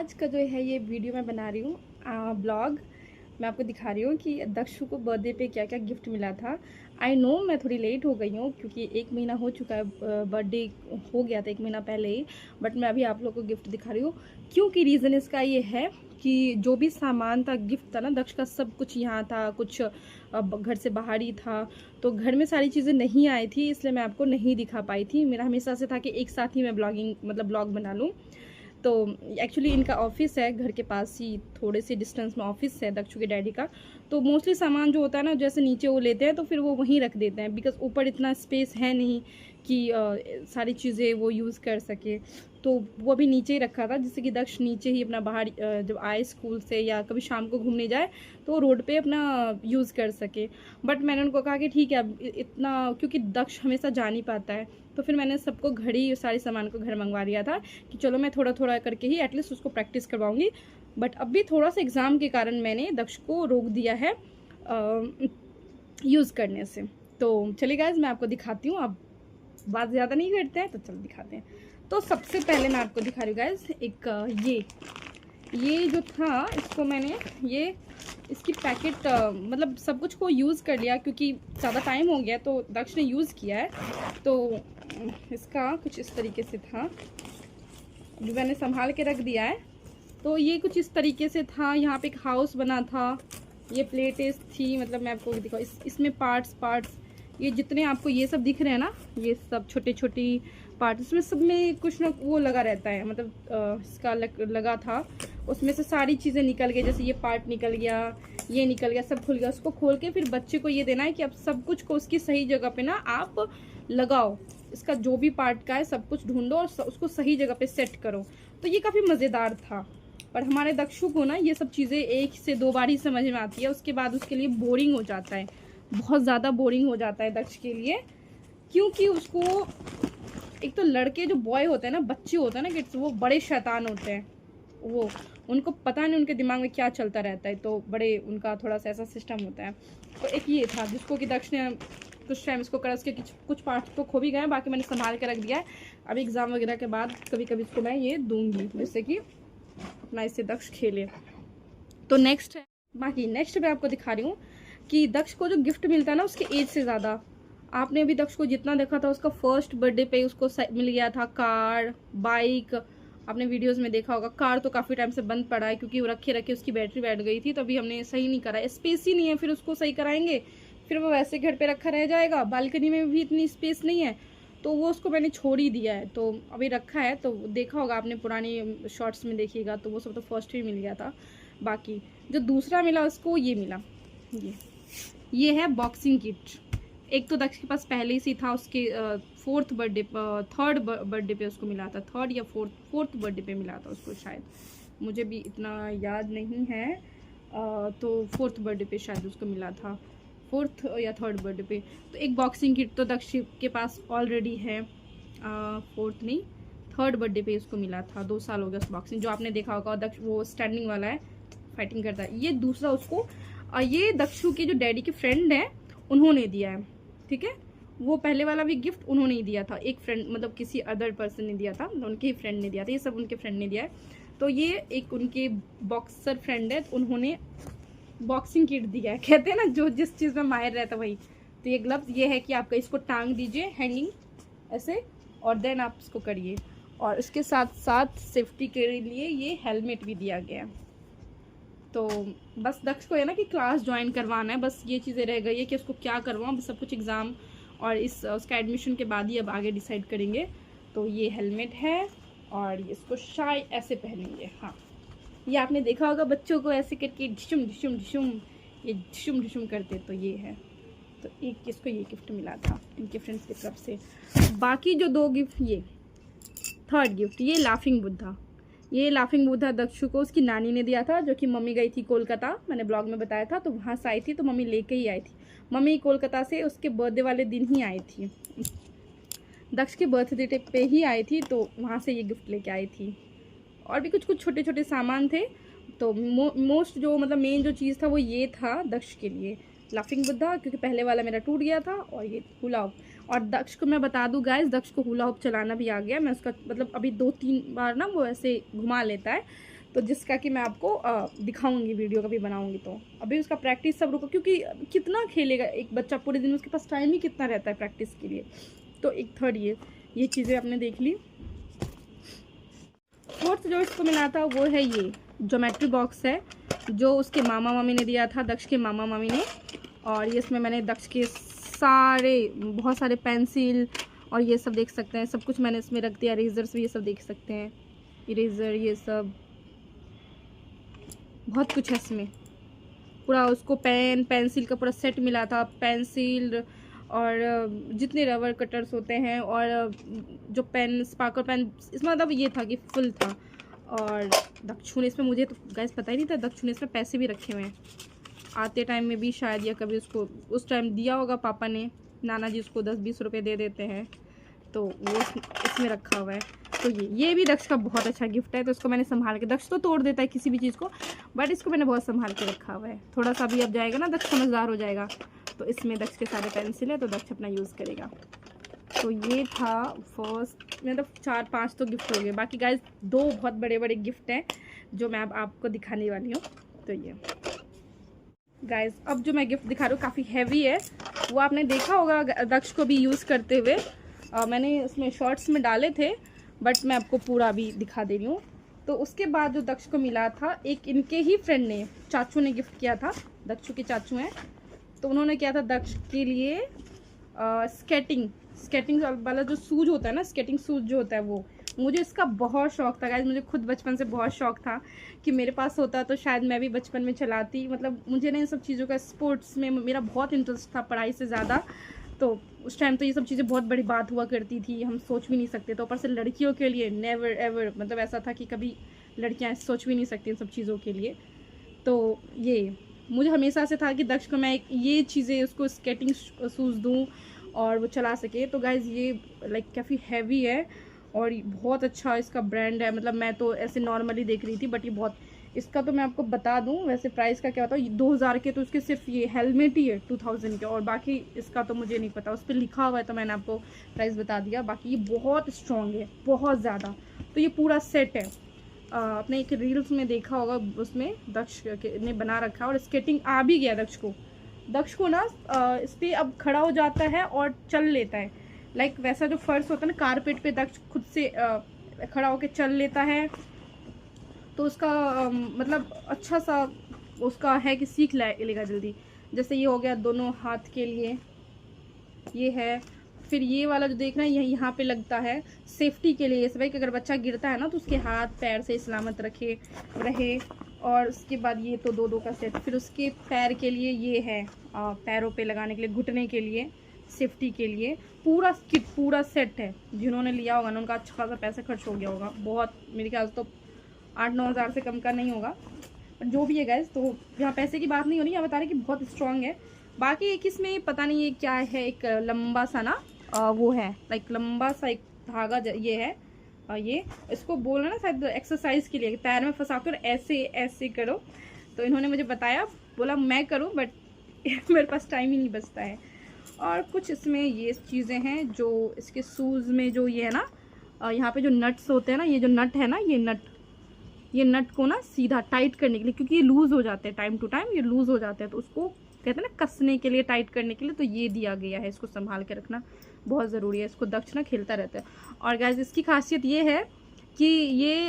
आज का जो है ये वीडियो मैं बना रही हूँ ब्लॉग। मैं आपको दिखा रही हूँ कि दक्षु को बर्थडे पे क्या क्या गिफ्ट मिला था। आई नो मैं थोड़ी लेट हो गई हूँ क्योंकि 1 महीना हो चुका है, बर्थडे हो गया था 1 महीना पहले ही। बट मैं अभी आप लोगों को गिफ्ट दिखा रही हूँ क्योंकि रीज़न इसका ये है कि जो भी सामान था, गिफ्ट था ना दक्ष का, सब कुछ यहाँ था, कुछ घर से बाहर ही था। तो घर में सारी चीज़ें नहीं आई थी, इसलिए मैं आपको नहीं दिखा पाई थी। मेरा हमेशा से था कि एक साथ ही मैं ब्लॉग बना लूँ। तो एक्चुअली इनका ऑफिस है घर के पास ही, थोड़े से डिस्टेंस में ऑफिस है दक्षु के डैडी का। तो मोस्टली सामान जो होता है ना, जैसे नीचे वो लेते हैं तो फिर वो वहीं रख देते हैं, बिकॉज ऊपर इतना स्पेस है नहीं कि सारी चीज़ें वो यूज़ कर सके। तो वो अभी नीचे ही रखा था जिससे कि दक्ष नीचे ही अपना बाहर जब आए स्कूल से या कभी शाम को घूमने जाए तो रोड पे अपना यूज़ कर सके। बट मैंने उनको कहा कि ठीक है, अब इतना क्योंकि दक्ष हमेशा जा नहीं पाता है, तो फिर मैंने सबको घड़ी सारे सामान को घर मंगवा दिया था कि चलो मैं थोड़ा थोड़ा करके ही एटलीस्ट उसको प्रैक्टिस करवाऊंगी। बट अभी थोड़ा सा एग्ज़ाम के कारण मैंने दक्ष को रोक दिया है यूज़ करने से। तो चलिए गाइस, मैं आपको दिखाती हूँ। आप बात ज़्यादा नहीं करते हैं तो चलो दिखाते हैं। तो सबसे पहले मैं आपको दिखा रही हूँ गाइस, एक ये जो था, इसको मैंने इसकी पैकेट मतलब सब कुछ को यूज़ कर लिया क्योंकि ज़्यादा टाइम हो गया तो दक्ष ने यूज़ किया है। तो इसका कुछ इस तरीके से था जो मैंने संभाल के रख दिया है। तो ये कुछ इस तरीके से था। यहाँ पे एक हाउस बना था, ये प्लेटें थी, मतलब मैं आपको दिखाऊँ, इसमें पार्ट्स ये जितने आपको ये सब दिख रहे हैं ना, ये सब छोटे छोटी पार्ट, इसमें सब में कुछ ना वो लगा रहता है, मतलब इसका लगा था। उसमें से सारी चीज़ें निकल गई, जैसे ये पार्ट निकल गया, ये निकल गया, सब खुल गया। उसको खोल के फिर बच्चे को ये देना है कि अब सब कुछ को उसकी सही जगह पे ना आप लगाओ। इसका जो भी पार्ट का है सब कुछ ढूंढो और उसको सही जगह पे सेट करो। तो ये काफ़ी मज़ेदार था। पर हमारे दक्षु को ना ये सब चीज़ें 1 से 2 बार ही समझ में आती है, उसके बाद उसके लिए बोरिंग हो जाता है, बहुत ज़्यादा बोरिंग हो जाता है दक्ष के लिए। क्योंकि उसको एक तो लड़के जो बॉय होते हैं ना, बच्चे होते हैं ना किड्स, वो बड़े शैतान होते हैं। वो उनको पता नहीं उनके दिमाग में क्या चलता रहता है, तो बड़े उनका थोड़ा सा ऐसा सिस्टम होता है। तो एक ये था जिसको कि दक्ष ने कुछ टाइम इसको करा, उसके कुछ पार्ट्स तो खो भी गए, बाकी मैंने संभाल के रख दिया है। अब एग्ज़ाम वगैरह के बाद कभी कभी इसको मैं ये दूंगी जिससे कि अपना इससे दक्ष खेले। तो नेक्स्ट है, बाकी नेक्स्ट मैं आपको दिखा रही हूँ कि दक्ष को जो गिफ्ट मिलता है ना उसके एज से ज़्यादा। आपने अभी दक्ष को जितना देखा था, उसका फर्स्ट बर्थडे पे उसको मिल गया था कार, बाइक। आपने वीडियोस में देखा होगा। कार तो काफ़ी टाइम से बंद पड़ा है क्योंकि वो रखे रखे उसकी बैटरी बैठ गई थी, तो अभी हमने सही नहीं करा, स्पेस ही नहीं है, फिर उसको सही कराएंगे फिर वो वैसे घर पे रखा रह जाएगा। बालकनी में भी इतनी स्पेस नहीं है, तो वो उसको मैंने छोड़ ही दिया है। तो अभी रखा है, तो देखा होगा आपने पुरानी शॉर्ट्स में देखिएगा, तो वो सब तो फर्स्ट ही मिल गया था। बाकी जो दूसरा मिला उसको ये मिला, ये है बॉक्सिंग किट। एक तो दक्ष के पास पहले ही था, उसके थर्ड बर्थडे पे उसको मिला था, थर्ड या फोर्थ बर्थडे पे मिला था उसको शायद, मुझे भी इतना याद नहीं है। तो फोर्थ बर्थडे पे शायद उसको मिला था, फोर्थ या थर्ड बर्थडे पे। तो एक बॉक्सिंग किट तो दक्ष के पास ऑलरेडी है, फोर्थ नहीं थर्ड बर्थडे पे उसको मिला था। 2 साल हो गया उस बॉक्सिंग, जो आपने देखा होगा। दक्ष वो स्टैंडिंग वाला है, फाइटिंग करता है। ये दूसरा उसको ये दक्षु के जो डैडी के फ्रेंड हैं उन्होंने दिया है, ठीक है। वो पहले वाला भी गिफ्ट उन्होंने ही दिया था, एक फ्रेंड मतलब किसी अदर पर्सन ने दिया था, उनके ही फ्रेंड ने दिया था। ये सब उनके फ्रेंड ने दिया है। तो ये एक उनके बॉक्सर फ्रेंड है, तो उन्होंने बॉक्सिंग किट दिया है। कहते हैं ना जो जिस चीज़ में माहिर रहता वही। तो ये ग्लव्स ये है कि आपका इसको टांग दीजिए हैंगिंग ऐसे, और देन आप इसको करिए। और इसके साथ साथ सेफ्टी के लिए ये हेलमेट भी दिया गया है। तो बस दक्ष को है ना कि क्लास ज्वाइन करवाना है, बस ये चीज़ें रह गई है कि उसको क्या करवाऊँ। सब कुछ एग्ज़ाम और उसका एडमिशन के बाद ही अब आगे डिसाइड करेंगे। तो ये हेलमेट है और इसको शायद ऐसे पहनेंगे। हाँ, ये आपने देखा होगा बच्चों को ऐसे करके ढिशुम ढिशुम ढिशुम, ये ढिशुम ढिशुम करते, तो ये है। तो एक इसको ये गिफ्ट मिला था इनके फ्रेंड्स की तरफ से। बाकी जो 2 गिफ्ट, ये थर्ड गिफ्ट, ये लाफिंग बुद्धा। ये लाफिंग बुद्धा दक्षु को उसकी नानी ने दिया था, जो कि मम्मी गई थी कोलकाता, मैंने ब्लॉग में बताया था। तो वहाँ से आई थी, तो मम्मी लेके ही आई थी। मम्मी कोलकाता से उसके बर्थडे वाले दिन ही आई थी, दक्ष के बर्थडे पे ही आई थी, तो वहाँ से ये गिफ्ट लेके आई थी। और भी कुछ कुछ छोटे छोटे सामान थे। तो मोस्ट जो मतलब मेन जो चीज़ था वो ये था दक्ष के लिए, लाफिंग बुद्धा, क्योंकि पहले वाला मेरा टूट गया था। और ये हुला हुप। और दक्ष को मैं बता दूं गाइस, दक्ष को हुला हुप चलाना भी आ गया। मैं उसका मतलब अभी 2-3 बार ना वो ऐसे घुमा लेता है। तो जिसका कि मैं आपको दिखाऊंगी, वीडियो कभी बनाऊंगी। तो अभी उसका प्रैक्टिस सब रुको, क्योंकि कितना खेलेगा एक बच्चा पूरे दिन, उसके पास टाइम ही कितना रहता है प्रैक्टिस के लिए। तो एक थर्ड ये चीज़ें आपने देख ली। फोर्थ जो इसको मिला था वो है ये ज्योमेट्री बॉक्स है, जो उसके मामा मामी ने दिया था, दक्ष के मामा मामी ने। और ये इसमें मैंने दक्ष के बहुत सारे पेंसिल और ये सब देख सकते हैं, सब कुछ मैंने इसमें रख दिया। इरेजर्स भी ये सब देख सकते हैं, इरेजर ये सब बहुत कुछ है इसमें। पूरा उसको पेन पेंसिल का पूरा सेट मिला था, पेंसिल और जितने रबर कटर्स होते हैं और जो पेन स्पार्कर पेन, इसमें मतलब ये था कि फुल था। और दक्षु ने इसमें, मुझे तो गैस पता ही नहीं था, दक्षु ने इसमें पैसे भी रखे हुए हैं। आते टाइम में भी शायद या कभी उसको उस टाइम दिया होगा पापा ने, नाना जी उसको 10-20 रुपये दे देते हैं, तो वो इसमें रखा हुआ है। तो ये भी दक्ष का बहुत अच्छा गिफ्ट है। तो इसको मैंने संभाल के, दक्ष तो तोड़ देता है किसी भी चीज़ को, बट इसको मैंने बहुत संभाल के रखा हुआ है। थोड़ा सा भी अब जाएगा ना, दक्ष समझदार हो जाएगा, तो इसमें दक्ष के सारे पेंसिल है, तो दक्ष अपना यूज़ करेगा। तो ये था फर्स्ट, मतलब 4-5 तो गिफ्ट हो गए। बाकी गाइस 2 बहुत बड़े बड़े गिफ्ट हैं जो मैं अब आपको दिखाने वाली हूँ। तो ये गाइस अब जो मैं गिफ्ट दिखा रही हूँ काफ़ी हैवी है, वो आपने देखा होगा दक्ष को भी यूज़ करते हुए। मैंने इसमें शॉर्ट्स में डाले थे, बट मैं आपको पूरा भी दिखा दे रही हूँ। तो उसके बाद जो दक्ष को मिला था, एक इनके ही फ्रेंड ने, चाचू ने गिफ्ट किया था, दक्षु के चाचू हैं, तो उन्होंने किया था दक्ष के लिए स्केटिंग वाला जो शूज होता है ना, स्केटिंग शूज जो होता है वो। मुझे इसका बहुत शौक था गाइस, मुझे खुद बचपन से बहुत शौक था कि मेरे पास होता तो शायद मैं भी बचपन में चलाती। मतलब मुझे ना इन सब चीज़ों का, स्पोर्ट्स में मेरा बहुत इंटरेस्ट था पढ़ाई से ज़्यादा। तो उस टाइम तो ये सब चीज़ें बहुत बड़ी बात हुआ करती थी, हम सोच भी नहीं सकते। तो ऊपर से लड़कियों के लिए नेवर एवर, मतलब ऐसा था कि कभी लड़कियाँ सोच भी नहीं सकती इन सब चीज़ों के लिए। तो ये मुझे हमेशा से था कि दक्ष को मैं ये चीज़ें, उसको स्केटिंग शूज़ दूँ और वो चला सके। तो गाइज़ ये लाइक काफ़ी हैवी है और बहुत अच्छा इसका ब्रांड है। मतलब मैं तो ऐसे नॉर्मली देख रही थी, बट ये बहुत, इसका तो मैं आपको बता दूं, वैसे प्राइस का क्या होता है, 2000 के तो उसके सिर्फ ये हेलमेट ही है 2000 के, और बाकी इसका तो मुझे नहीं पता, उस पर लिखा हुआ है तो मैंने आपको प्राइस बता दिया। बाकी ये बहुत स्ट्रॉन्ग है, बहुत ज़्यादा। तो ये पूरा सेट है। आपने एक रील्स में देखा होगा, उसमें दक्ष ने बना रखा है और स्केटिंग आ भी गया दक्ष को ना इस पर अब खड़ा हो जाता है और चल लेता है। लाइक वैसा जो फर्श होता है ना कारपेट पे, दक्ष खुद से खड़ा होकर चल लेता है। तो उसका मतलब अच्छा सा उसका है कि सीख लेगा जल्दी। जैसे ये हो गया दोनों हाथ के लिए, ये है। फिर ये वाला जो देख रहे हैं, यहाँ पे लगता है सेफ्टी के लिए, भाई कि अगर बच्चा गिरता है ना तो उसके हाथ पैर से सलामत रहे। और उसके बाद ये तो 2-2 का सेट। फिर उसके पैर के लिए ये है, पैरों पे लगाने के लिए, घुटने के लिए, सेफ्टी के लिए पूरा किट, पूरा सेट है। जिन्होंने लिया होगा ना उनका अच्छा खासा पैसा खर्च हो गया होगा, बहुत, मेरे ख्याल से तो 8-9 हज़ार से कम का नहीं होगा। पर जो भी है गैस, तो यहाँ पैसे की बात नहीं हो रही, यहाँ बता रहे कि बहुत स्ट्रॉन्ग है। बाकी एक इसमें पता नहीं ये क्या है, एक लंबा सा ना वो है, लाइक लंबा सा एक धागा ये है। ये इसको बोलना ना शायद एक्सरसाइज के लिए, पैर में फंसा कर ऐसे ऐसे करो। तो इन्होंने मुझे बताया, बोला मैं करूं, बट मेरे पास टाइम ही नहीं बचता है। और कुछ इसमें ये चीज़ें हैं जो इसके शूज़ में जो ये है ना, यहाँ पे जो नट्स होते हैं ना, ये जो नट है ना, ये नट को ना सीधा टाइट करने के लिए, क्योंकि ये लूज़ हो जाते हैं टाइम टू टाइम, ये लूज़ हो जाते हैं, तो उसको कहते हैं ना कसने के लिए, टाइट करने के लिए। तो ये दिया गया है, इसको संभाल के रखना बहुत ज़रूरी है। इसको दक्ष ना खेलता रहता है। और गाइस इसकी खासियत ये है कि ये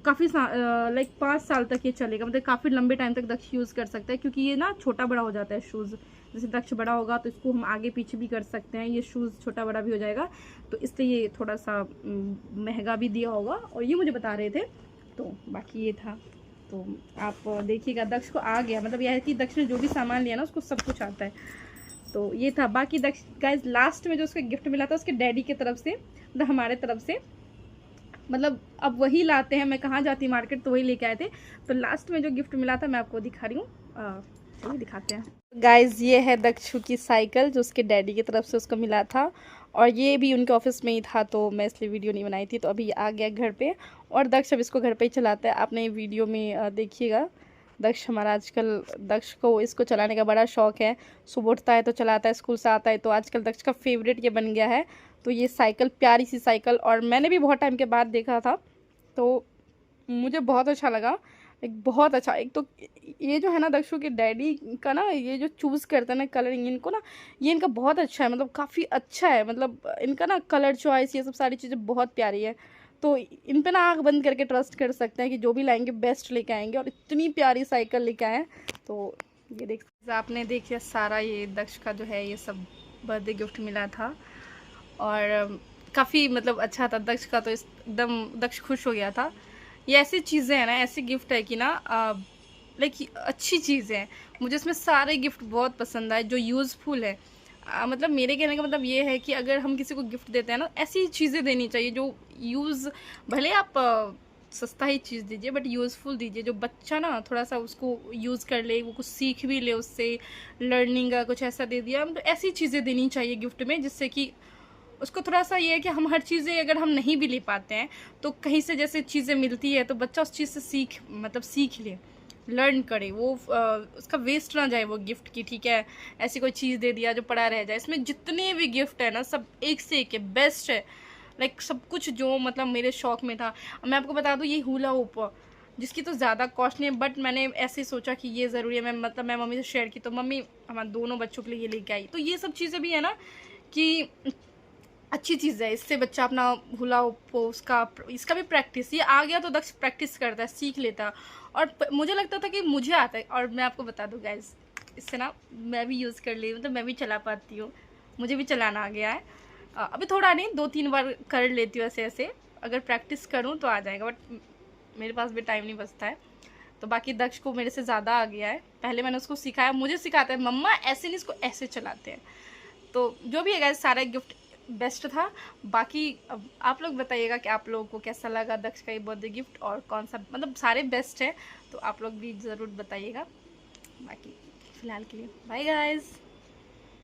काफ़ी लाइक 5 साल तक ये चलेगा, मतलब काफ़ी लंबे टाइम तक दक्ष यूज़ कर सकता है, क्योंकि ये ना छोटा बड़ा हो जाता है शूज़। जैसे दक्ष बड़ा होगा तो इसको हम आगे पीछे भी कर सकते हैं, ये शूज़ छोटा बड़ा भी हो जाएगा। तो इसलिए ये थोड़ा सा महंगा भी दिया होगा, और ये मुझे बता रहे थे। तो बाकी ये था, तो आप देखिएगा दक्ष को आ गया, मतलब यह है कि दक्ष ने जो भी सामान लिया ना उसको सब कुछ आता है। तो ये था। बाकी दक्ष गाइस लास्ट में जो उसको गिफ्ट मिला था उसके डैडी की तरफ से, मतलब हमारे तरफ से, मतलब अब वही लाते हैं, मैं कहाँ जाती मार्केट तो वही लेके आए थे। तो लास्ट में जो गिफ्ट मिला था मैं आपको दिखा रही हूँ, चलिए दिखाते हैं गाइस। ये है दक्षु की साइकिल जो उसके डैडी की तरफ से उसको मिला था, और ये भी उनके ऑफिस में ही था, तो मैं इसलिए वीडियो नहीं बनाई थी। तो अभी आ गया घर पे, और दक्ष अब इसको घर पे ही चलाता है। आपने वीडियो में देखिएगा दक्ष हमारा आजकल, दक्ष को इसको चलाने का बड़ा शौक है। सुबह उठता है तो चलाता है, स्कूल से आता है तो आजकल दक्ष का फेवरेट ये बन गया है। तो ये साइकिल, प्यारी सी साइकिल, और मैंने भी बहुत टाइम के बाद देखा था, तो मुझे बहुत अच्छा लगा, एक बहुत अच्छा। एक तो ये जो है ना दक्षु के डैडी का ना, ये जो चूज़ करते हैं ना कलरिंग इनको ना, ये इनका बहुत अच्छा है, मतलब काफ़ी अच्छा है, मतलब इनका ना कलर चॉइस ये सब सारी चीज़ें बहुत प्यारी है। तो इन पे ना आँख बंद करके ट्रस्ट कर सकते हैं कि जो भी लाएंगे बेस्ट लेके आएंगे, और इतनी प्यारी साइकिल लेके आए हैं। तो ये देख, आपने देखिए सारा ये दक्ष का जो है ये सब बर्थडे गिफ्ट मिला था, और काफ़ी मतलब अच्छा था दक्ष का, तो एकदम दक्ष खुश हो गया था। ये ऐसी चीज़ें हैं ना, ऐसी गिफ्ट है कि ना लाइक अच्छी चीज़ें हैं। मुझे इसमें सारे गिफ्ट बहुत पसंद आए जो यूज़फुल है। मतलब मेरे कहने का मतलब ये है कि अगर हम किसी को गिफ्ट देते हैं ना, ऐसी चीज़ें देनी चाहिए जो यूज़, भले आप सस्ता ही चीज़ दीजिए बट यूज़फुल दीजिए, जो बच्चा ना थोड़ा सा उसको यूज़ कर ले, वो कुछ सीख भी ले उससे, लर्निंग का कुछ ऐसा दे दिया। तो ऐसी चीज़ें देनी चाहिए गिफ्ट में जिससे कि उसको थोड़ा सा ये है कि हम हर चीज़ें अगर हम नहीं भी ले पाते हैं तो कहीं से जैसे चीज़ें मिलती है तो बच्चा उस चीज़ से सीख ले, लर्न करे, वो उसका वेस्ट ना जाए वो गिफ्ट की। ठीक है, ऐसी कोई चीज़ दे दिया जो पड़ा रह जाए। इसमें जितने भी गिफ्ट है ना सब एक से एक है, बेस्ट है, लाइक सब कुछ जो मतलब मेरे शौक में था। मैं आपको बता दूँ ये हुला हुप, जिसकी तो ज़्यादा कॉस्ट नहीं है, बट मैंने ऐसे सोचा कि ये ज़रूरी है, मैं मम्मी से शेयर की तो मम्मी हमारे दोनों बच्चों के लिए ये लेके आई। तो ये सब चीज़ें भी है ना कि अच्छी चीज़ है, इससे बच्चा अपना हुला हो उसका, इसका भी प्रैक्टिस, ये आ गया तो दक्ष प्रैक्टिस करता है, सीख लेता है। और मुझे लगता था कि मुझे आता है, और मैं आपको बता दूँ गाइस, इससे ना मैं भी यूज़ कर ली, मतलब मैं भी चला पाती हूँ, मुझे भी चलाना आ गया है। अभी थोड़ा नहीं, 2-3 बार कर लेती हूँ ऐसे ऐसे, अगर प्रैक्टिस करूँ तो आ जाएगा, बट मेरे पास भी टाइम नहीं बचता है। तो बाकी दक्ष को मेरे से ज़्यादा आ गया है, पहले मैंने उसको सिखाया, मुझे सिखाता है मम्मा ऐसे नहीं, इसको ऐसे चलाते हैं। तो जो भी है गाइस, सारा गिफ्ट बेस्ट था। बाकी अब आप लोग बताइएगा कि आप लोगों को कैसा लगा दक्ष का ये बर्थडे गिफ्ट, और कौन सा, मतलब सारे बेस्ट है, तो आप लोग भी ज़रूर बताइएगा। बाकी फ़िलहाल के लिए बाय गाइस।